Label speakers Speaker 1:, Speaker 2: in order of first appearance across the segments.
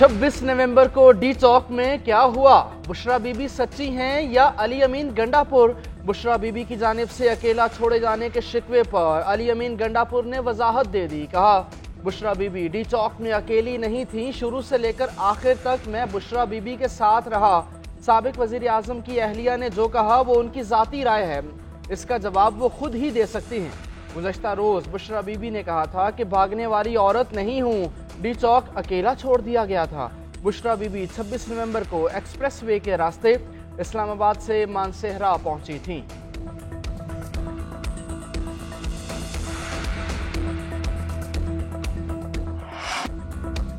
Speaker 1: 26 नवंबर को डी चौक में क्या हुआ? बुशरा बीबी सच्ची हैं या अली अमीन गंडापुर? बुशरा बीबी की जानिब से अकेला छोड़े जाने के शिकवे पर अली अमीन गंडापुर ने वजाहत दे दी। कहा, बुशरा बीबी डी चौक में अकेली नहीं थी, शुरू से लेकर आखिर तक मैं बुशरा बीबी के साथ रहा। साबिक वजीर आजम की अहलिया ने जो कहा वो उनकी जाती राय है, इसका जवाब वो खुद ही दे सकती हैं। गुज़श्ता रोज बुशरा बीबी ने कहा था कि भागने वाली औरत नहीं हूँ, डी चौक अकेला छोड़ दिया गया था। बुशरा बीबी 26 नवंबर को एक्सप्रेस वे के रास्ते इस्लामाबाद से मानसेहरा पहुंची थीं।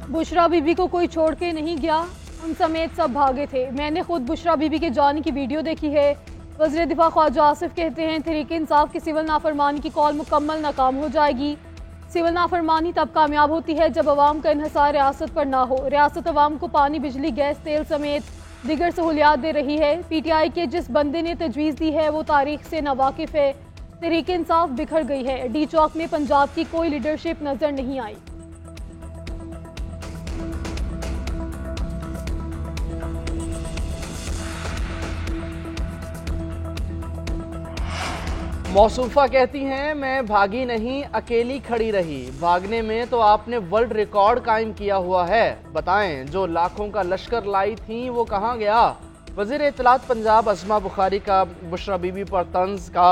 Speaker 2: बुशरा बीबी को कोई छोड़ के नहीं गया, उन समेत सब भागे थे। मैंने खुद बुशरा बीबी के जाने की वीडियो देखी है। वज़ीर दिफा ख्वाजा आसिफ कहते हैं, तहरीक इंसाफ की सिविल नाफरमानी की कॉल मुकम्मल नाकाम हो जाएगी। सिविल नाफरमानी तब कामयाब होती है जब अवाम का इन्हिसार रियासत पर ना हो। रियासत अवाम को पानी, बिजली, गैस, तेल समेत दिगर सहूलियात दे रही है। PTI के जिस बंदे ने तजवीज़ दी है वो तारीख से नावाकिफ है। तहरीक इंसाफ बिखर गई है। डी चौक में पंजाब की कोई लीडरशिप नजर नहीं आई।
Speaker 1: मौसूफा कहती हैं, मैं भागी नहीं, अकेली खड़ी रही। भागने में तो आपने वर्ल्ड रिकॉर्ड कायम किया हुआ है। बताएं, जो लाखों का लश्कर लाई थी वो कहाँ गया? वज़ीर इत्तलात पंजाब अस्मा बुखारी का बुशरा बीबी पर तंज का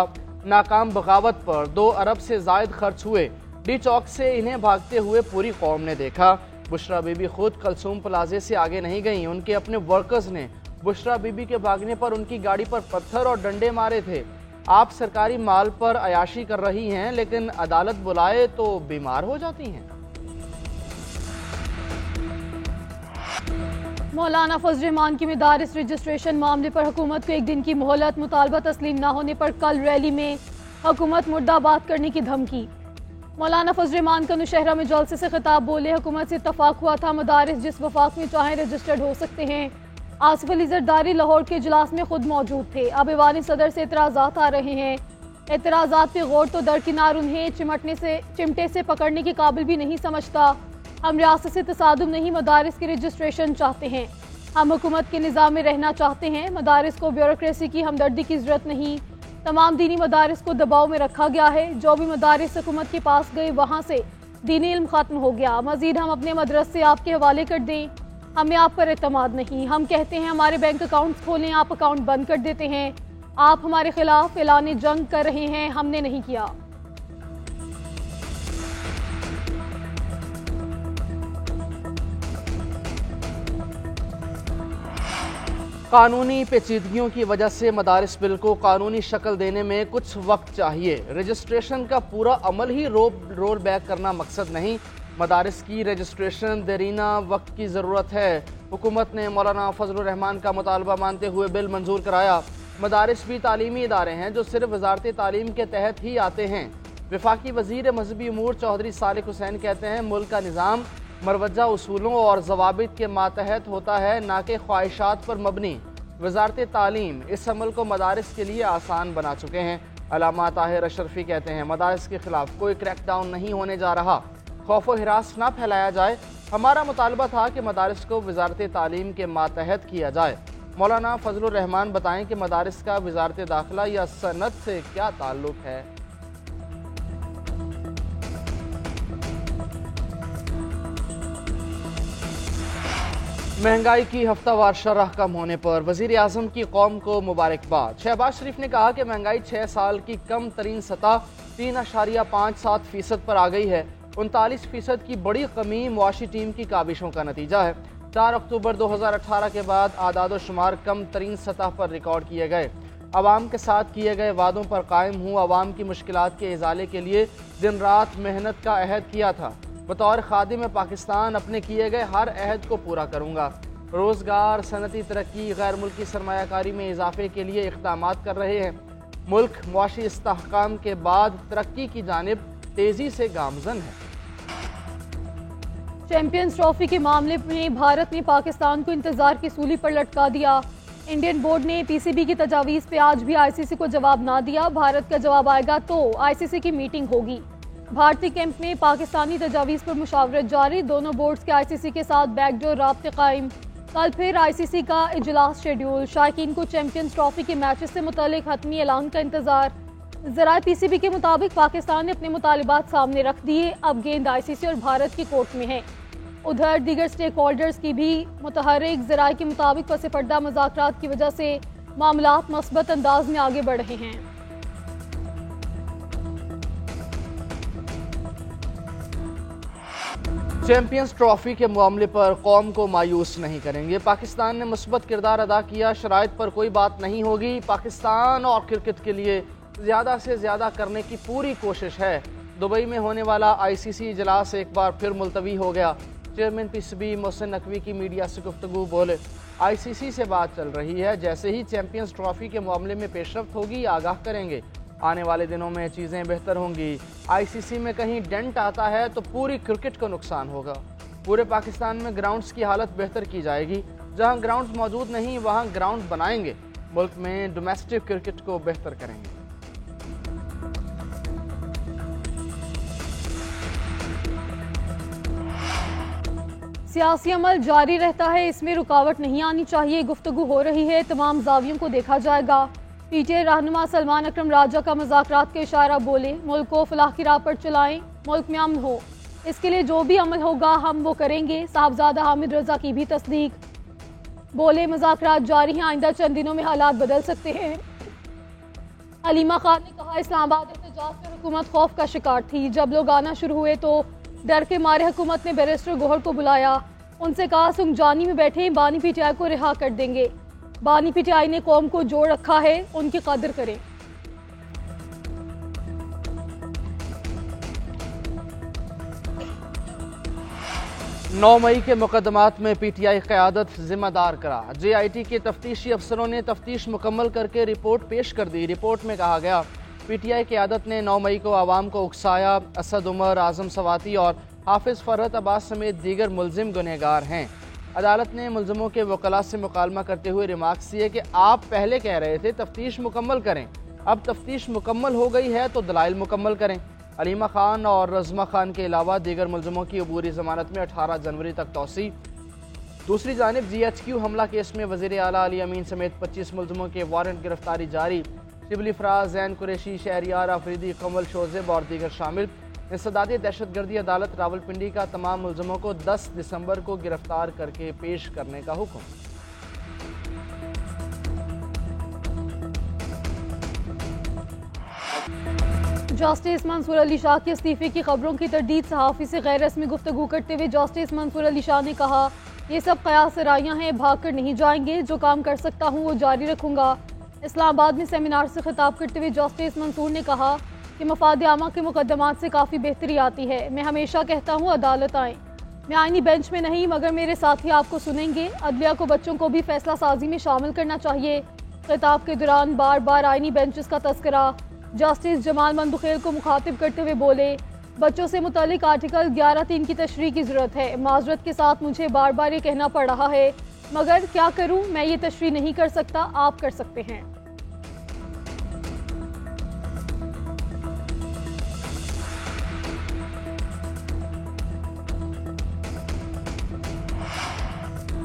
Speaker 1: नाकाम बगावत पर 2 अरब से जायद खर्च हुए। डी चौक से इन्हें भागते हुए पूरी कौम ने देखा। बुशरा बीबी खुद कलसूम प्लाजे से आगे नहीं गईं, उनके अपने वर्कर्स ने बुशरा बीबी के भागने पर उनकी गाड़ी पर पत्थर और डंडे मारे थे। आप सरकारी माल पर अयाशी कर रही हैं, लेकिन अदालत बुलाए तो बीमार हो जाती हैं।
Speaker 2: मौलाना फजल रहमान की मदारिस रजिस्ट्रेशन मामले पर हुकूमत को 1 दिन की मोहलत। मुतालबा तस्लीम न होने पर कल रैली में हुकूमत मुर्दाबाद करने की धमकी। मौलाना फजल रहमान का नौशहरा में जलसे से खिताब बोले, हुकूमत से इत्तफाक हुआ था, मदारिस जिस वफाक में चाहें रजिस्टर्ड हो सकते हैं। आसिफ अली जरदारी लाहौर के इजलास में खुद मौजूद थे। अब ऐवान सदर से एतराज़ात आ रहे हैं। एतराज़ात पे गौर तो दरकिनार, उन्हें चिमटे से पकड़ने के काबिल भी नहीं समझता। हम रियासत से तसादुम नहीं, मदारिस की रजिस्ट्रेशन चाहते हैं। हम हुकूमत के निज़ाम में रहना चाहते हैं। मदारिस को ब्यूरोक्रेसी की हमदर्दी की ज़रूरत नहीं। तमाम दीनी मदारिस को दबाव में रखा गया है। जो भी मदारिस हुकूमत के पास गए वहाँ से दीनी इल्म ख़त्म हो गया। मज़ीद हम अपने मदरसे आपके हवाले कर दें, हमें आप पर एतमाद नहीं। हम कहते हैं हमारे बैंक अकाउंट्स खोलें, आप अकाउंट बंद कर देते हैं। आप हमारे खिलाफ ऐलान जंग कर रहे हैं, हमने नहीं किया।
Speaker 1: कानूनी पेचीदगियों की वजह से मदारिस बिल को कानूनी शक्ल देने में कुछ वक्त चाहिए। रजिस्ट्रेशन का पूरा अमल ही रोल बैक करना मकसद नहीं। मदारिस की रजिस्ट्रेशन देरीना वक्त की ज़रूरत है। हुकूमत ने मौलाना फजल रहमान का मुतालबा मानते हुए बिल मंजूर कराया। मदारिस भी तालीमी इदारे हैं जो सिर्फ वजारत तालीम के तहत ही आते हैं। वफाकी वज़ीर मजहबी अमूर चौधरी सालिक हुसैन कहते हैं, मुल्क का निज़ाम मरवजा उसूलों और ज़वाबित के मातहत होता है, ना कि ख्वाहिशात पर मबनी। वजारत तालीम इस अमल को मदारिस के लिए आसान बना चुके हैं। अल्लामा ताहिर अशरफी कहते हैं, मदारिस के खिलाफ कोई क्रैकडाउन नहीं होने जा रहा, खौफ व हिरास ना फैलाया जाए। हमारा मुतालबा था कि मदारिस को वजारत तालीम के मातहत किया जाए। मौलाना फजल रहमान बताएं कि मदारिस का वजारत दाखिला या सनत से क्या ताल्लुक है। महंगाई की हफ्तावार शरह कम होने पर वजीर आजम की कौम को मुबारकबाद। शहबाज शरीफ ने कहा कि महंगाई 6 साल की कम तरीन सतह 3.57% पर आ गई है। 39% की बड़ी कमी मुआशी टीम की काबिशों का नतीजा है। 4 अक्टूबर 2018 के बाद आदाद व शुमार कम तरीन सतह पर रिकॉर्ड किए गए। आवाम के साथ किए गए वादों पर कायम हूँ। आवाम की मुश्किलात के इजाले के लिए दिन रात मेहनत का अहद किया था। बतौर खादिम पाकिस्तान अपने किए गए हर अहद को पूरा करूँगा। रोज़गार, सनती तरक्की, गैर मुल्की सरमायाकारी में इजाफे के लिए इक़दामात कर रहे हैं। मुल्क मुआशी इस्तेहकाम के बाद तरक्की की जानिब तेज़ी से गामज़न है।
Speaker 2: चैंपियंस ट्रॉफी के मामले में भारत ने पाकिस्तान को इंतजार की सूली पर लटका दिया। इंडियन बोर्ड ने PCB की तजावीज़ पे आज भी ICC को जवाब ना दिया। भारत का जवाब आएगा तो ICC की मीटिंग होगी। بھارتی کیمپ میں پاکستانی تجاویز پر مشاورت جاری، دونوں بورڈز کے ICC کے ساتھ بیک ڈور رابطے قائم۔ کل پھر ICC کا اجلاس شیڈول، شائقین کو چیمپئنز ٹرافی کے میچز سے متعلق حتمی اعلان کا انتظار۔ ذرائع PCB کے مطابق پاکستان نے اپنے مطالبات سامنے رکھ دیے، اب گیند ICC اور بھارت کی کورٹ میں ہے۔ ادھر دیگر سٹیک ہولڈرز کی بھی متحرک ذرائع کے مطابق پس پردہ مذاکرات کی وجہ سے معاملات مثبت انداز میں آگے بڑھ رہے ہیں۔
Speaker 1: چیمپئنز ٹرافی کے معاملے پر قوم کو مایوس نہیں کریں گے، پاکستان نے مثبت کردار ادا کیا، شرائط پر کوئی بات نہیں ہوگی، پاکستان اور کرکٹ کے لیے زیادہ سے زیادہ کرنے کی پوری کوشش ہے۔ دبئی میں ہونے والا ICC اجلاس ایک بار پھر ملتوی ہو گیا، چیئرمین PCB محسن نقوی کی میڈیا سے گفتگو، بولے ICC سے بات چل رہی ہے، جیسے ہی چیمپئنز ٹرافی کے معاملے میں پیش رفت ہوگی آگاہ کریں گے، آنے والے دنوں میں چیزیں بہتر ہوں گی۔ ICC میں کہیں ڈنٹ آتا ہے تو پوری کرکٹ کو نقصان ہوگا، پورے پاکستان میں گراؤنڈز کی حالت بہتر کی جائے گی، جہاں گراؤنڈز موجود نہیں وہاں گراؤنڈ بنائیں گے، ملک میں ڈومیسٹک کرکٹ کو بہتر کریں گے۔
Speaker 2: سیاسی عمل جاری رہتا ہے، اس میں رکاوٹ نہیں آنی چاہیے، گفتگو ہو رہی ہے، تمام زاویوں کو دیکھا جائے گا۔ PTI رہنما سلمان اکرم راجہ کا مذاکرات کا اشارہ، بولے ملک کو فلاح کی راہ پر چلائیں، ملک میں امن ہو، اس کے لیے جو بھی عمل ہوگا ہم وہ کریں گے۔ صاحبزادہ حامد رضا کی بھی تصدیق، بولے مذاکرات جاری ہیں، آئندہ چند دنوں میں حالات بدل سکتے ہیں۔ علیمہ خان نے کہا اسلام آباد احتجاج پر حکومت خوف کا شکار تھی، جب لوگ آنا شروع ہوئے تو ڈر کے مارے حکومت نے بیرسٹر گوہر کو بلایا، ان سے کہا سنگجانی میں بیٹھے بانی PTI کو رہا کر دیں گے، بانی PTI نے قوم کو جوڑ رکھا ہے، ان کی قدر کریں۔
Speaker 1: 9 مئی کے مقدمات میں PTI قیادت ذمہ دار کرا، JIT کے تفتیشی افسروں نے تفتیش مکمل کر کے رپورٹ پیش کر دی۔ رپورٹ میں کہا گیا PTI قیادت نے 9 مئی کو عوام کو اکسایا، اسد عمر، اعظم سواتی اور حافظ فرحت عباس سمیت دیگر ملزم گنہگار ہیں۔ عدالت نے ملزموں کے وکلاء سے مکالمہ کرتے ہوئے ریمارکس دیے کہ آپ پہلے کہہ رہے تھے تفتیش مکمل کریں، اب تفتیش مکمل ہو گئی ہے تو دلائل مکمل کریں۔ علیمہ خان اور رزمہ خان کے علاوہ دیگر ملزموں کی عبوری ضمانت میں 18 جنوری تک توسیع۔ دوسری جانب GHQ حملہ کیس میں وزیر اعلیٰ علی امین سمیت 25 ملزموں کے وارنٹ گرفتاری جاری، شبلی فراز، زین قریشی، شہریار آفریدی، قمل شوزب اور دیگر شامل۔ انسدادی دہشت گردی عدالت راولپنڈی کا تمام ملزموں کو 10 دسمبر کو گرفتار کر کے پیش کرنے کا حکم۔
Speaker 2: جسٹس منصور علی شاہ کے استعفے کی خبروں کی تردید، صحافی سے غیر رسمی گفتگو کرتے ہوئے جسٹس منصور علی شاہ نے کہا یہ سب قیاس سرائیاں ہیں، بھاگ کر نہیں جائیں گے، جو کام کر سکتا ہوں وہ جاری رکھوں گا۔ اسلام آباد میں سیمینار سے خطاب کرتے ہوئے جسٹس منصور نے کہا کہ مفاد عامہ کے مقدمات سے کافی بہتری آتی ہے، میں ہمیشہ کہتا ہوں عدالت آئیں، میں آئینی بینچ میں نہیں مگر میرے ساتھی آپ کو سنیں گے، عدلیہ کو بچوں کو بھی فیصلہ سازی میں شامل کرنا چاہیے۔ خطاب کے دوران بار بار آئینی بینچز کا تذکرہ، جسٹس جمال مندوخیل کو مخاطب کرتے ہوئے بولے بچوں سے متعلق آرٹیکل 11(3) کی تشریح کی ضرورت ہے، معذرت کے ساتھ مجھے بار بار یہ کہنا پڑ رہا ہے مگر کیا کروں، میں یہ تشریح نہیں کر سکتا، آپ کر سکتے ہیں۔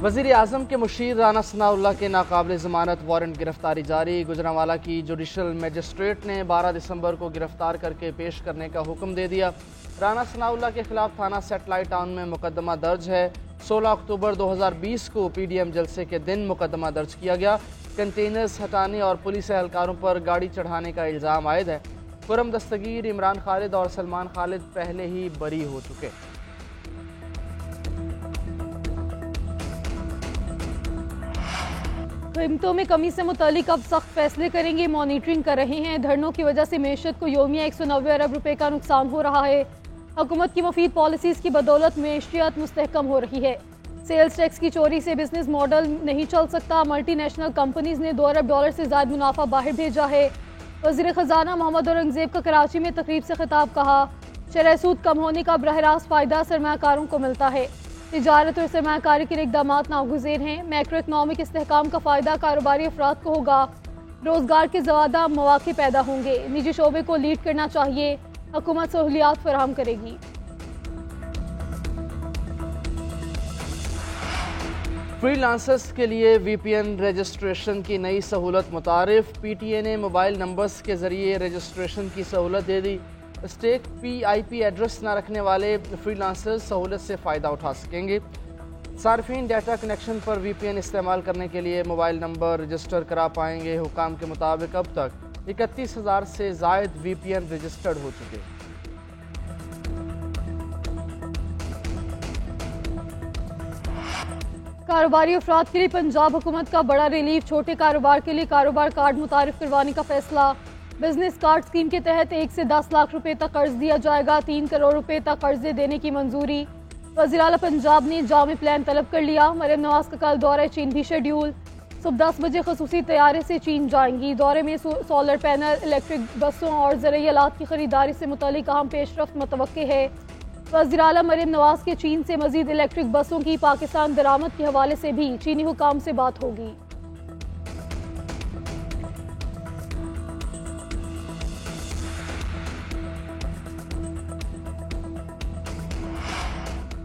Speaker 1: وزیر اعظم کے مشیر رانا ثناء اللہ کے ناقابل ضمانت وارنٹ گرفتاری جاری، گجرانوالہ کی جوڈیشل میجسٹریٹ نے 12 دسمبر کو گرفتار کر کے پیش کرنے کا حکم دے دیا۔ رانا ثناء اللہ کے خلاف تھانہ سیٹلائٹ ٹاؤن میں مقدمہ درج ہے۔ 16 اکتوبر 2020 کو PDM جلسے کے دن مقدمہ درج کیا گیا۔ کنٹینرز ہٹانے اور پولیس اہلکاروں پر گاڑی چڑھانے کا الزام عائد ہے۔ خرم دستگیر، عمران خالد اور سلمان خالد پہلے ہی بری ہو چکے۔
Speaker 2: قیمتوں میں کمی سے متعلق اب سخت فیصلے کریں گے، مانیٹرنگ کر رہے ہیں، دھرنوں کی وجہ سے معیشت کو یومیہ 190 ارب روپے کا نقصان ہو رہا ہے۔ حکومت کی مفید پالیسیز کی بدولت معیشت مستحکم ہو رہی ہے۔ سیلز ٹیکس کی چوری سے بزنس ماڈل نہیں چل سکتا، ملٹی نیشنل کمپنیز نے $2 ارب سے زائد منافع باہر بھیجا ہے۔ وزیر خزانہ محمد اورنگزیب کا کراچی میں تقریب سے خطاب، کہا شرح سود کم ہونے کا براہ راست فائدہ سرمایہ کاروں کو ملتا ہے، تجارت اور سرمایہ کاری کے اقدامات ناگزیر ہیں، میکرو اکنامک استحکام کا فائدہ کاروباری افراد کو ہوگا، روزگار کے زیادہ مواقع پیدا ہوں گے، نجی شعبے کو لیڈ کرنا چاہیے، हुकूमत सहूलियात फराहम करेगी।
Speaker 1: फ्रीलांसर्स के लिए VPN रजिस्ट्रेशन की नई सहूलत मुतारिफ। PTA ने मोबाइल नंबर्स के ज़रिए रजिस्ट्रेशन की सहूलत दे दी। स्टेक IP एड्रेस न रखने वाले फ्रीलांसर्स सहूलत से फ़ायदा उठा सकेंगे। सार्फिन डाटा कनेक्शन पर VPN इस्तेमाल करने के लिए मोबाइल नंबर रजिस्टर करा पाएंगे। हुकाम के मुताबिक अब तक 31,000 से ज़ायद VPN रजिस्टर्ड हो चुके।
Speaker 2: कारोबारी अफराद के लिए पंजाब हुकूमत का बड़ा रिलीफ। छोटे कारोबार के लिए कारोबार कार्ड मुतारिफ करवाने का फैसला। बिजनेस कार्ड स्कीम के तहत 1 से 10 लाख रुपए तक कर्ज दिया जाएगा। 3 करोड़ रुपए तक कर्जे देने की मंजूरी। वज़ीर आला पंजाब ने जामी प्लान तलब कर लिया। मरियम नवाज का कल दौरा चीन भी शेड्यूल। सुबह 10 बजे खसूसी तैयारे से चीन जाएंगी। दौरे में सोलर पैनल, इलेक्ट्रिक बसों और ज़रूरी आलात की खरीदारी से मुतालिक अहम पेशरफ्त मुतवक्के है। वज़ीर आला मरियम नवाज के चीन से मजीद इलेक्ट्रिक बसों की पाकिस्तान दरामद के हवाले से भी चीनी हुकाम से बात होगी।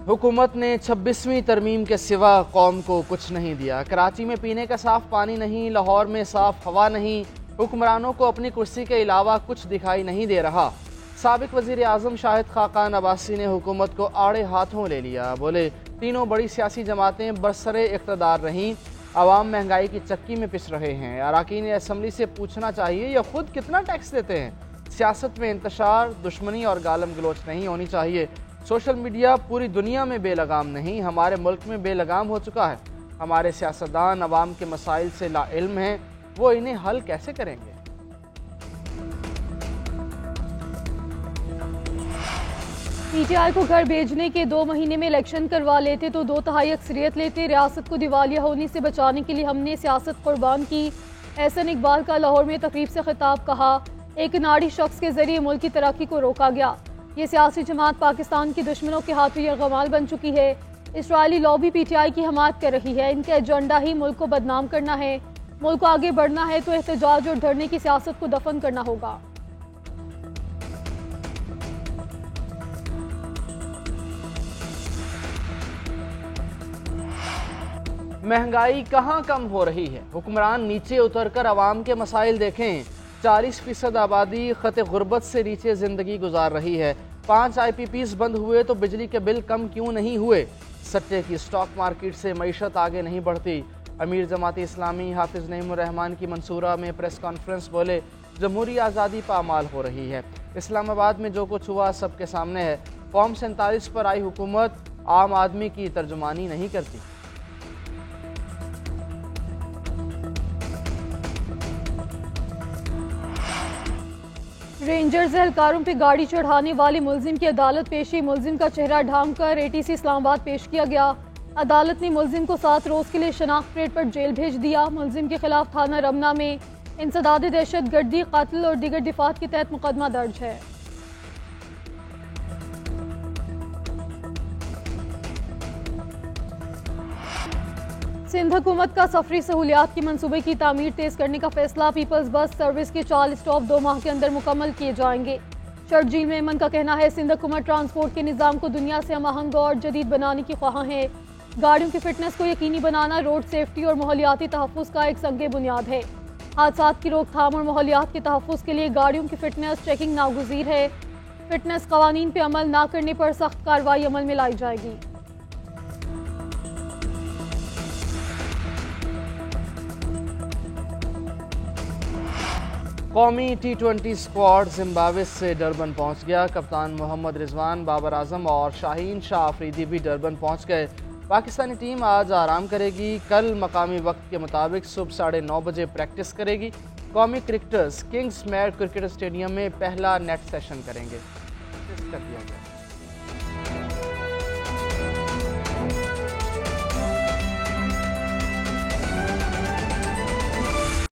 Speaker 1: हुकूमत ने 26वीं तरमीम के सिवा कौम को कुछ नहीं दिया। कराची में पीने का साफ पानी नहीं, लाहौर में साफ हवा नहीं। हुक्मरानों को अपनी कुर्सी के अलावा कुछ दिखाई नहीं दे रहा। साबिक वज़ीर आज़म शाहिद खाकान अब्बासी ने हुकूमत को आड़े हाथों ले लिया। बोले, तीनों बड़ी सियासी जमातें बरसरे इक़्तिदार रहीं, अवाम महंगाई की चक्की में पिस रहे हैं। अरकान असम्बली से पूछना चाहिए ये खुद कितना टैक्स देते हैं। सियासत में इंतशार, दुश्मनी और गालम गलोच नहीं होनी चाहिए। सोशल मीडिया पूरी दुनिया में बेलगाम नहीं, हमारे मुल्क में बेलगाम हो चुका है। हमारे सियासतदान अवाम के मसाइल से लाइल्म हैं, वो इन्हें हल कैसे करेंगे।
Speaker 2: PTI को घर भेजने के 2 महीने में इलेक्शन करवा लेते तो 2/3 अक्सरियत लेते। रियासत को दिवालिया होने से बचाने के लिए हमने सियासत कुर्बान की। एहसन इकबाल का लाहौर में तकरीब से खिताब। कहा, एक नाड़ी शख्स के जरिए मुल्क की तरक्की को रोका गया। ये सियासी जमात पाकिस्तान के दुश्मनों के हाथों यरगमाल बन चुकी है। इसराइली लॉबी PTI की हमायत कर रही है। इनका एजेंडा ही मुल्क को बदनाम करना है। मुल्क को आगे बढ़ना है तो एहतजाज और धरने की सियासत को दफन करना होगा।
Speaker 1: महंगाई कहाँ कम हो रही है। हुक्मरान नीचे उतरकर अवाम के मसाइल देखें। 40% आबादी खते गुर्बत से नीचे ज़िंदगी गुजार रही है। 5 IPPs बंद हुए तो बिजली के बिल कम क्यों नहीं हुए। सट्टे की स्टॉक मार्केट से मईशत आगे नहीं बढ़ती। अमीर जमाती इस्लामी हाफिज नईमुर रहमान की मंसूरा में प्रेस कॉन्फ्रेंस। बोले, जमहूरी आज़ादी पामाल हो रही है। इस्लामाबाद में जो कुछ हुआ सबके सामने है। फॉर्म 47 पर आई हुकूमत आम आदमी की तर्जुमानी नहीं करती।
Speaker 2: रेंजर्स एहलकारों पर गाड़ी चढ़ाने वाले मुलजिम की अदालत पेशी। मुलजिम का चेहरा ढांक कर ATC इस्लामाबाद पेश किया गया। अदालत ने मुलजिम को 7 रोज के लिए शनाख्त परेड पर जेल भेज दिया। मुलजिम के खिलाफ थाना रमना में इंसदाद दहशत गर्दी, कत्ल और दीगर दिफात के तहत मुकदमा दर्ज है। सिंध हुकूमत का सफरी सहूलियात की मंसूबे की तामीर तेज करने का फैसला। पीपल्स बस सर्विस के 40 स्टॉप 2 माह के अंदर मुकम्मल किए जाएंगे। शर्जील मेमन का कहना है, सिंध हुकूमत ट्रांसपोर्ट के निज़ाम को दुनिया से हमआहंग और जदीद बनाने की ख्वाह है। गाड़ियों की फिटनेस को यकीनी बनाना रोड सेफ्टी और माहौलियाती तहफ़्फ़ुज़ का एक संगे बुनियाद है। हादसात की रोकथाम और माहौलियात के तहफ़्फ़ुज़ के लिए गाड़ियों की फिटनेस चेकिंग नागुज़ीर है। फिटनेस कवानीन पर अमल ना करने पर सख्त कार्रवाई अमल में लाई जाएगी।
Speaker 1: कौमी T20 स्क्वाड जिम्बाब्वे से डरबन पहुंच गया। कप्तान मोहम्मद रिजवान, बाबर आजम और शाहीन शाह अफरीदी भी डरबन पहुंच गए। पाकिस्तानी टीम आज आराम करेगी। कल मकामी वक्त के मुताबिक सुबह 9:30 बजे प्रैक्टिस करेगी। कौमी cricketers Kings mad cricket stadium में पहला नेट सेशन करेंगे। कर दिया गया।